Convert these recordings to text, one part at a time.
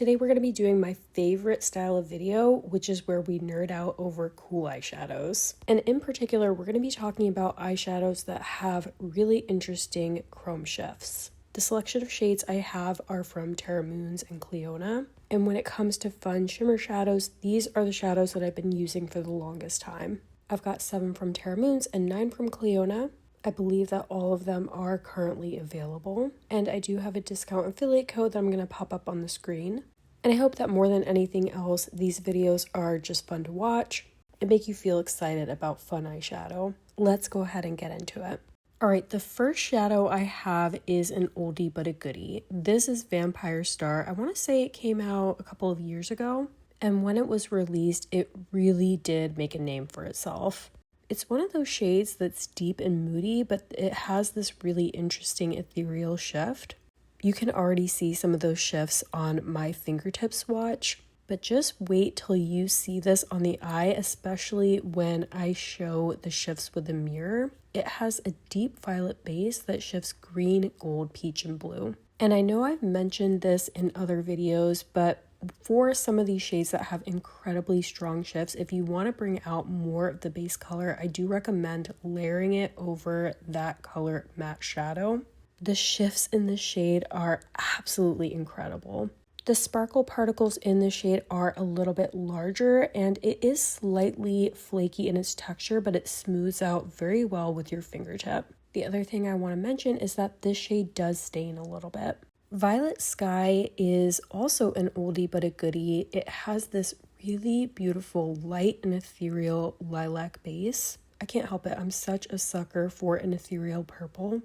Today we're going to be doing my favorite style of video, which is where we nerd out over cool eyeshadows. And in particular, we're going to be talking about eyeshadows that have really interesting chrome shifts. The selection of shades I have are from Terra Moons and Clionadh. And when it comes to fun shimmer shadows, these are the shadows that I've been using for the longest time. I've got 7 from Terra Moons and 9 from Clionadh. I believe that all of them are currently available, and I do have a discount affiliate code that I'm going to pop up on the screen. And I hope that more than anything else, these videos are just fun to watch and make you feel excited about fun eyeshadow. Let's go ahead and get into it. Alright, the first shadow I have is an oldie but a goodie. This is Vampire Star. I want to say it came out a couple of years ago, and when it was released, it really did make a name for itself. It's one of those shades that's deep and moody, but it has this really interesting ethereal shift. You can already see some of those shifts on my fingertip swatch, but just wait till you see this on the eye, especially when I show the shifts with the mirror. It has a deep violet base that shifts green, gold, peach, and blue. And I know I've mentioned this in other videos, but for some of these shades that have incredibly strong shifts, if you want to bring out more of the base color, I do recommend layering it over that color matte shadow. The shifts in this shade are absolutely incredible. The sparkle particles in the shade are a little bit larger, and it is slightly flaky in its texture, but it smooths out very well with your fingertip. The other thing I want to mention is that this shade does stain a little bit. Violet Sky is also an oldie but a goodie. It has this really beautiful light and ethereal lilac base. I can't help it, I'm such a sucker for an ethereal purple.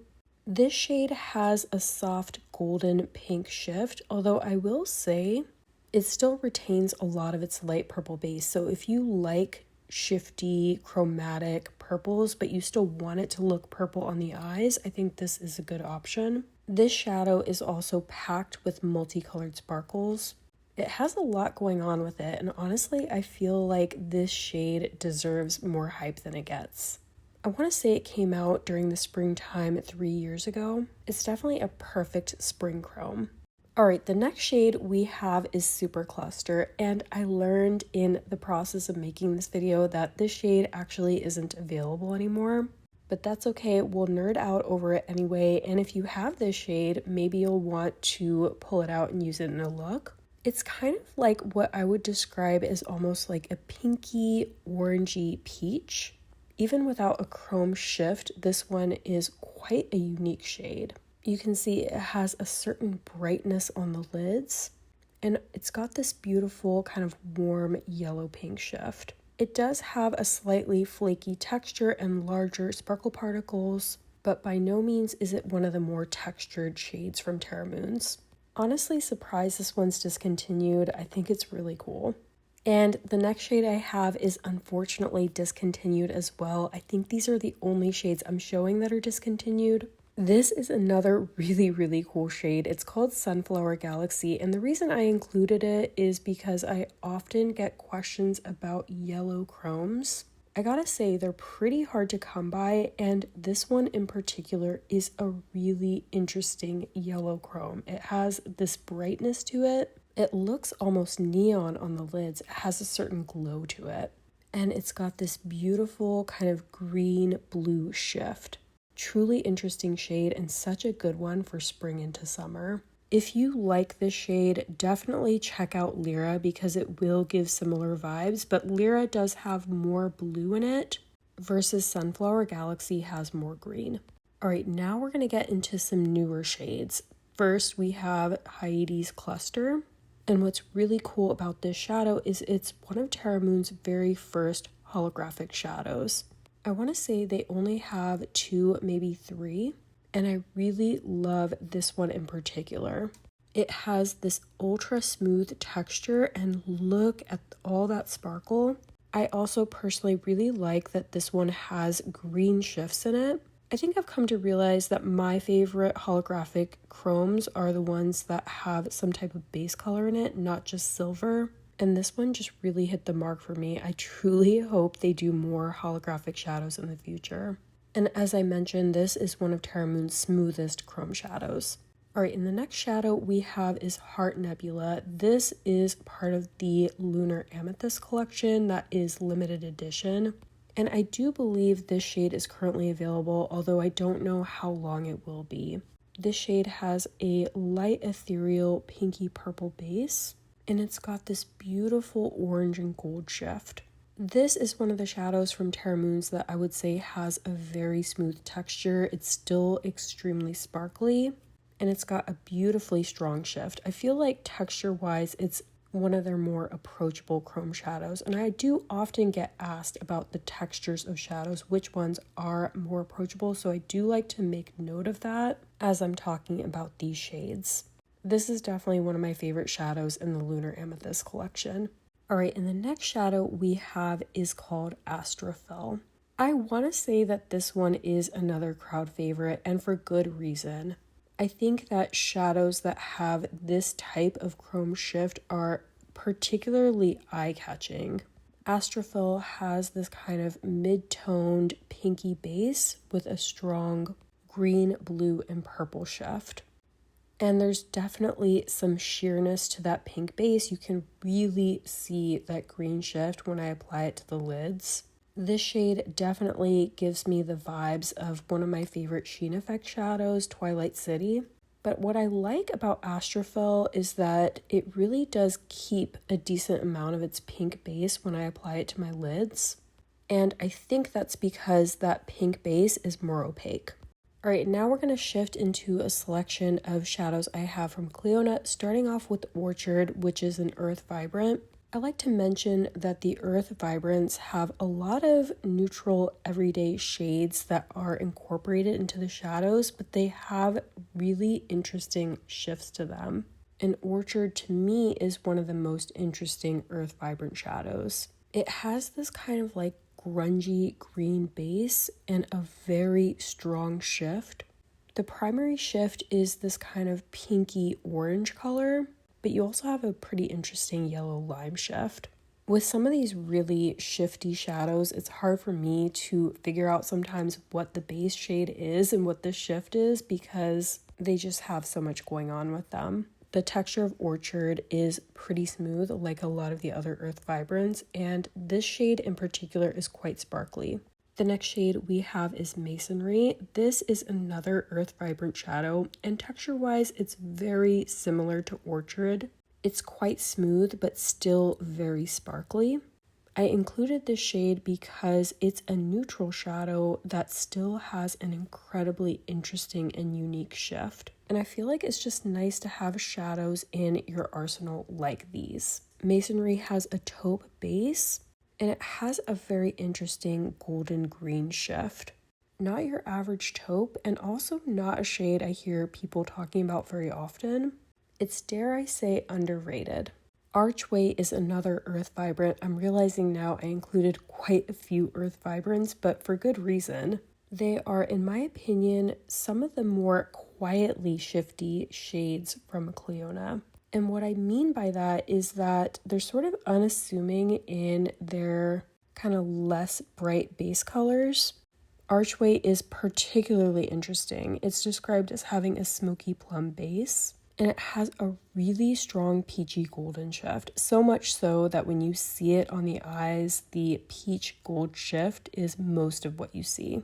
This shade has a soft golden pink shift, although I will say it still retains a lot of its light purple base. So if you like shifty chromatic purples but you still want it to look purple on the eyes, I think this is a good option. This shadow is also packed with multicolored sparkles. It has a lot going on with it, and honestly, I feel like this shade deserves more hype than it gets. I want to say it came out during the springtime 3 years ago. It's definitely a perfect spring chrome. Alright, the next shade we have is Supercluster, and I learned in the process of making this video that this shade actually isn't available anymore. But that's okay, we'll nerd out over it anyway, and if you have this shade, maybe you'll want to pull it out and use it in a look. It's kind of like what I would describe as almost like a pinky, orangey peach. Even without a chrome shift, this one is quite a unique shade. You can see it has a certain brightness on the lids, and it's got this beautiful kind of warm yellow-pink shift. It does have a slightly flaky texture and larger sparkle particles, but by no means is it one of the more textured shades from Terra Moons. Honestly surprised this one's discontinued. I think it's really cool. And the next shade I have is unfortunately discontinued as well. I think these are the only shades I'm showing that are discontinued. This is another really cool shade. It's called Sunflower Galaxy, and the reason I included it is because I often get questions about yellow chromes. I gotta say, they're pretty hard to come by, and this one in particular is a really interesting yellow chrome. It has this brightness to it. It looks almost neon on the lids. It has a certain glow to it, and it's got this beautiful kind of green-blue shift. Truly interesting shade and such a good one for spring into summer. If you like this shade, definitely check out Lyra because it will give similar vibes, but Lyra does have more blue in it versus Sunflower Galaxy has more green. Alright, now we're going to get into some newer shades. First, we have Hyades Cluster, and what's really cool about this shadow is it's one of Terra Moon's very first holographic shadows. I want to say they only have 2, maybe 3, and I really love this one in particular. It has this ultra smooth texture, and look at all that sparkle. I also personally really like that this one has green shifts in it. I think I've come to realize that my favorite holographic chromes are the ones that have some type of base color in it, not just silver. And this one just really hit the mark for me. I truly hope they do more holographic shadows in the future. And as I mentioned, this is one of Terra Moon's smoothest chrome shadows. All right, and the next shadow we have is Heart Nebula. This is part of the Lunar Amethyst collection that is limited edition. And I do believe this shade is currently available, although I don't know how long it will be. This shade has a light ethereal pinky purple base, and it's got this beautiful orange and gold shift. This is one of the shadows from Terra Moons that I would say has a very smooth texture. It's still extremely sparkly, and it's got a beautifully strong shift. I feel like texture-wise, it's one of their more approachable chrome shadows, and I do often get asked about the textures of shadows, which ones are more approachable, so I do like to make note of that as I'm talking about these shades. This is definitely one of my favorite shadows in the Lunar Amethyst collection. All right, and the next shadow we have is called Astrophel. I want to say that this one is another crowd favorite, and for good reason. I think that shadows that have this type of chrome shift are particularly eye-catching. Astrophel has this kind of mid-toned pinky base with a strong green, blue, and purple shift. And there's definitely some sheerness to that pink base. You can really see that green shift when I apply it to the lids. This shade definitely gives me the vibes of one of my favorite sheen effect shadows, Twilight City. But what I like about Astrophel is that it really does keep a decent amount of its pink base when I apply it to my lids. And I think that's because that pink base is more opaque. All right, now we're going to shift into a selection of shadows I have from Clionadh, starting off with Orchard, which is an Earth Vibrant. I like to mention that the Earth Vibrants have a lot of neutral everyday shades that are incorporated into the shadows, but they have really interesting shifts to them. And Orchard, to me, is one of the most interesting Earth Vibrant shadows. It has this kind of like grungy green base and a very strong shift. The primary shift is this kind of pinky orange color, but you also have a pretty interesting yellow lime shift. With some of these really shifty shadows, it's hard for me to figure out sometimes what the base shade is and what the shift is because they just have so much going on with them. The texture of Orchard is pretty smooth, like a lot of the other Earth Vibrants, and this shade in particular is quite sparkly. The next shade we have is Masonry. This is another Earth Vibrant shadow, and texture-wise, it's very similar to Orchard. It's quite smooth, but still very sparkly. I included this shade because it's a neutral shadow that still has an incredibly interesting and unique shift. And I feel like it's just nice to have shadows in your arsenal like these. Masonry has a taupe base, and it has a very interesting golden green shift. Not your average taupe, and also not a shade I hear people talking about very often. It's, dare I say, underrated. Archway is another Earth Vibrant. I'm realizing now I included quite a few Earth Vibrants, but for good reason. They are, in my opinion, some of the more quietly shifty shades from Clionadh. And what I mean by that is that they're sort of unassuming in their kind of less bright base colors. Archway is particularly interesting. It's described as having a smoky plum base, and it has a really strong peachy golden shift. So much so that when you see it on the eyes, the peach gold shift is most of what you see.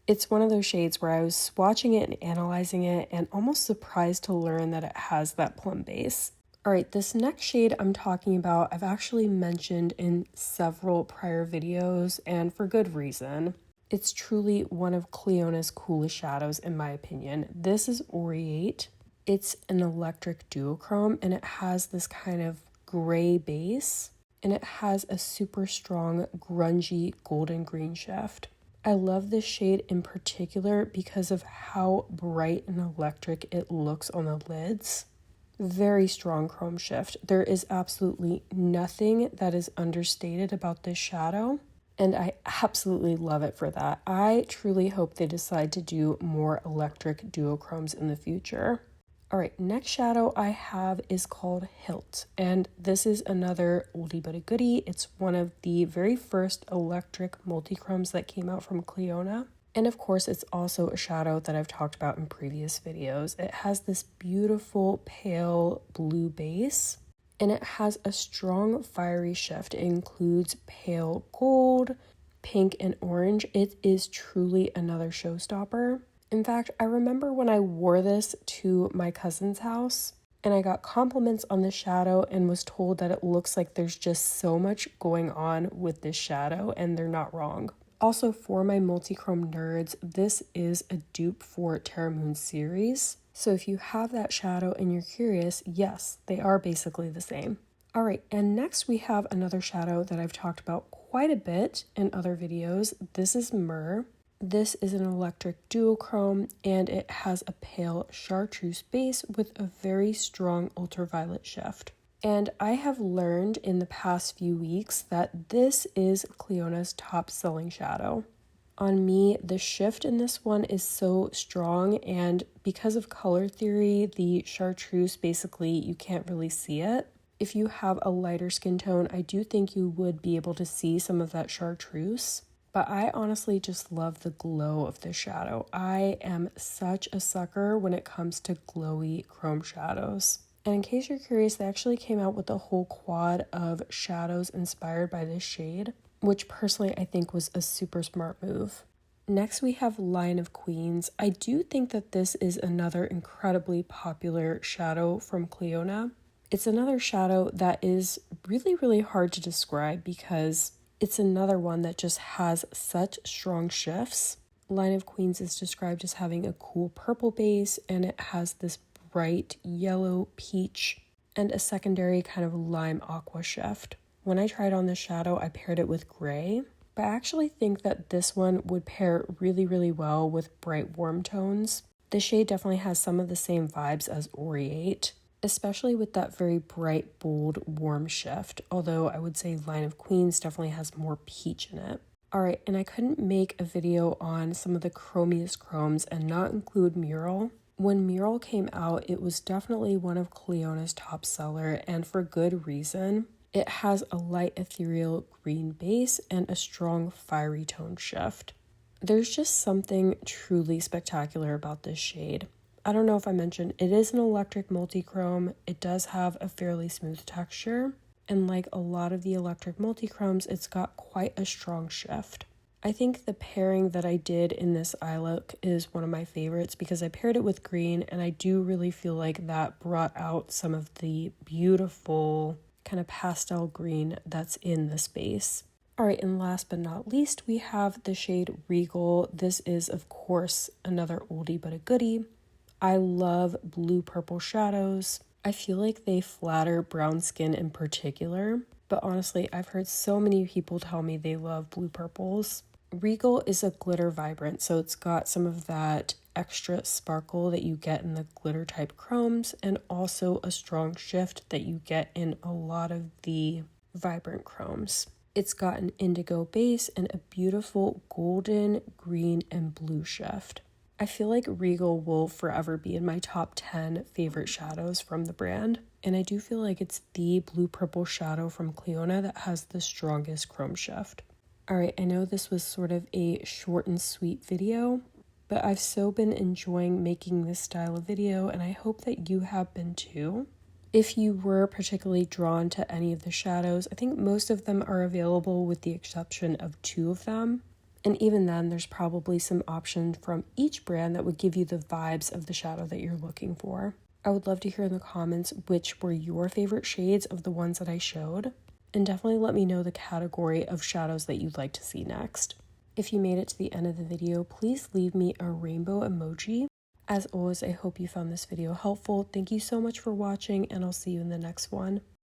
It's one of those shades where I was swatching it and analyzing it and almost surprised to learn that it has that plum base. All right, this next shade I'm talking about, I've actually mentioned in several prior videos, and for good reason. It's truly one of Clionadh's coolest shadows in my opinion. This is Aureate. It's an electric duochrome, and it has this kind of gray base, and it has a super strong grungy golden green shift. I love this shade in particular because of how bright and electric it looks on the lids. Very strong chrome shift. There is absolutely nothing that is understated about this shadow, and I absolutely love it for that. I truly hope they decide to do more electric duochromes in the future. All right, next shadow I have is called Hilt, and this is another oldie but a goodie. It's one of the very first electric multichromes that came out from Clionadh. And of course, it's also a shadow that I've talked about in previous videos. It has this beautiful pale blue base, and it has a strong fiery shift. It includes pale gold, pink, and orange. It is truly another showstopper. In fact, I remember when I wore this to my cousin's house, and I got compliments on the shadow and was told that it looks like there's just so much going on with this shadow, and they're not wrong. Also, for my multi-chrome nerds, this is a dupe for Terra Moons series. So if you have that shadow and you're curious, yes, they are basically the same. All right, and next we have another shadow that I've talked about quite a bit in other videos. This is Myrrh. This is an electric duochrome, and it has a pale chartreuse base with a very strong ultraviolet shift. And I have learned in the past few weeks that this is Clionadh's top selling shadow. On me, the shift in this one is so strong, and because of color theory, the chartreuse, basically you can't really see it. If you have a lighter skin tone, I do think you would be able to see some of that chartreuse. But I honestly just love the glow of this shadow. I am such a sucker when it comes to glowy chrome shadows. And in case you're curious, they actually came out with a whole quad of shadows inspired by this shade, which personally I think was a super smart move. Next we have Line of Queens. I do think that this is another incredibly popular shadow from Clionadh. It's another shadow that is really, really hard to describe because it's another one that just has such strong shifts. Line of Queens is described as having a cool purple base, and it has this bright yellow, peach, and a secondary kind of lime aqua shift. When I tried on this shadow, I paired it with gray, but I actually think that this one would pair really, really well with bright warm tones. This shade definitely has some of the same vibes as Aureate, especially with that very bright, bold, warm shift, although I would say Line of Queens definitely has more peach in it. Alright, and I couldn't make a video on some of the chromiest chromes and not include Mural. When Mural came out, it was definitely one of Clionadh's top seller, and for good reason. It has a light ethereal green base and a strong fiery tone shift. There's just something truly spectacular about this shade. I don't know if I mentioned, it is an electric multi-chrome. It does have a fairly smooth texture, and like a lot of the electric multi-chromes, it's got quite a strong shift. I think the pairing that I did in this eye look is one of my favorites because I paired it with green, and I do really feel like that brought out some of the beautiful kind of pastel green that's in the space. Alright, and last but not least, we have the shade Regal. This is, of course, another oldie but a goodie. I love blue-purple shadows. I feel like they flatter brown skin in particular, but honestly, I've heard so many people tell me they love blue purples. Regal is a glitter vibrant, so it's got some of that extra sparkle that you get in the glitter type chromes, and also a strong shift that you get in a lot of the vibrant chromes. It's got an indigo base and a beautiful golden, green, and blue shift. I feel like Regal will forever be in my top 10 favorite shadows from the brand, and I do feel like it's the blue-purple shadow from Clionadh that has the strongest chrome shift. Alright, I know this was sort of a short and sweet video, but I've so been enjoying making this style of video, and I hope that you have been too. If you were particularly drawn to any of the shadows, I think most of them are available with the exception of 2 of them. And even then, there's probably some options from each brand that would give you the vibes of the shadow that you're looking for. I would love to hear in the comments which were your favorite shades of the ones that I showed. And definitely let me know the category of shadows that you'd like to see next. If you made it to the end of the video, please leave me a rainbow emoji. As always, I hope you found this video helpful. Thank you so much for watching, and I'll see you in the next one.